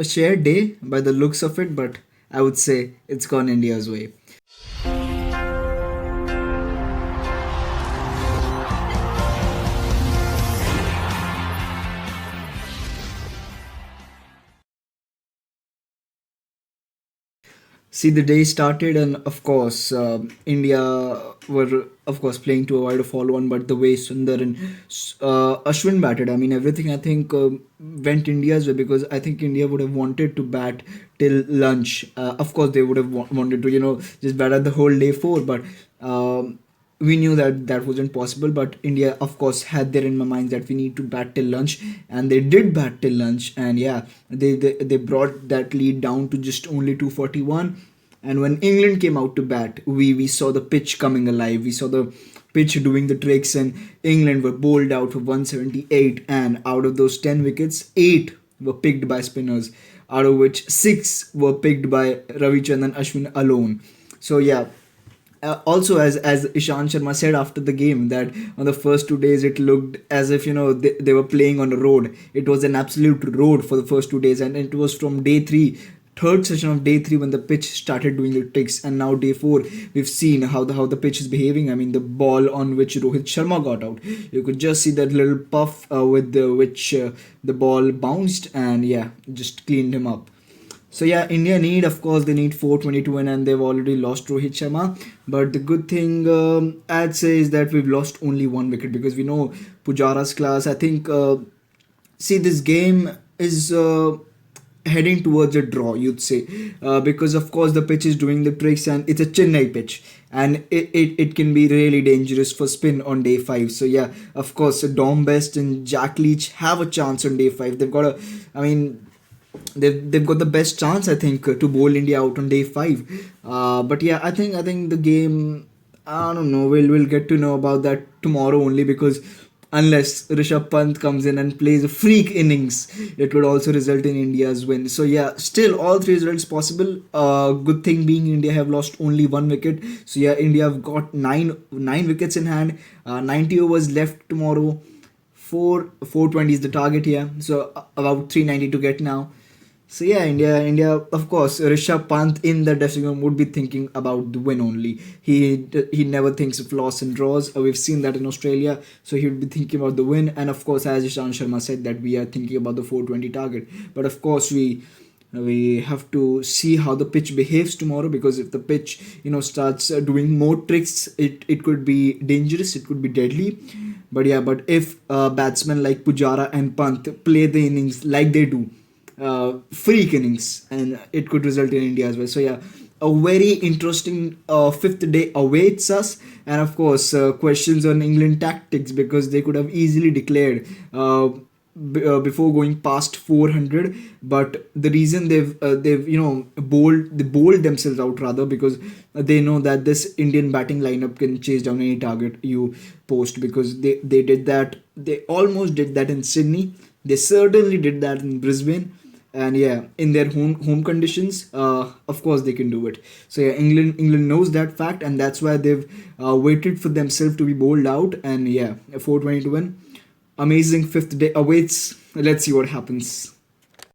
a shared day by the looks of it, but I would say it's gone India's way. See, the day started, and of course, India were, of course, playing to avoid a fall one. But the way Sundar and Ashwin batted, I mean, everything I think went India's way, because I think India would have wanted to bat till lunch. Of course, they would have wanted to, just bat at the whole day four, but. We knew that that wasn't possible, but India of course had their in my mind that we need to bat till lunch, and they did bat till lunch. And yeah, they brought that lead down to just only 241. And when England came out to bat, we saw the pitch coming alive, we saw the pitch doing the tricks, and England were bowled out for 178, and out of those 10 wickets, 8 were picked by spinners, out of which 6 were picked by Ravichandran Ashwin alone. So yeah, also, as Ishant Sharma said after the game, that on the first 2 days it looked as if they were playing on a road. It was an absolute road for the first 2 days, and it was from day three, third session of day three, when the pitch started doing the tricks. And now day four, we've seen how the pitch is behaving. I mean, the ball on which Rohit Sharma got out, you could just see that little puff with which the ball bounced, and yeah, just cleaned him up. So yeah, India need, of course, they need 420 to win, and they've already lost Rohit Sharma. But the good thing I'd say is that we've lost only one wicket, because we know Pujara's class. I think see, this game is heading towards a draw, you'd say, because of course the pitch is doing the tricks, and it's a Chennai pitch, and it can be really dangerous for spin on day five. So yeah, of course, Dom Best and Jack Leach have a chance on day five. They've got a, I mean, they've got the best chance, I think, to bowl India out on day five. But yeah, I think the game, I don't know, we'll get to know about that tomorrow only, because unless Rishabh Pant comes in and plays a freak innings, it would also result in India's win. So yeah, still all three results possible. Good thing being India have lost only one wicket. So yeah, India have got nine wickets in hand. 90 overs left tomorrow. 420 is the target here. So about 390 to get now. So yeah, India. Of course, Rishabh Pant in the dressing room would be thinking about the win only. He never thinks of loss and draws. We've seen that in Australia. So he would be thinking about the win. And of course, as Ishan Sharma said, that we are thinking about the 420 target. But of course, we have to see how the pitch behaves tomorrow, because if the pitch starts doing more tricks, it could be dangerous. It could be deadly. But yeah, but if batsmen like Pujara and Pant play the innings like they do, freak innings, and it could result in India as well. So yeah, a very interesting fifth day awaits us, and of course, questions on England tactics, because they could have easily declared. Before going past 400, but the reason they've bowled themselves out, rather, because they know that this Indian batting lineup can chase down any target you post, because they did that, they almost did that in Sydney, they certainly did that in Brisbane, and yeah, in their home conditions, of course they can do it. So yeah, England knows that fact, and that's why they've waited for themselves to be bowled out, and yeah, a 420 to win. Amazing fifth day awaits. Let's see what happens.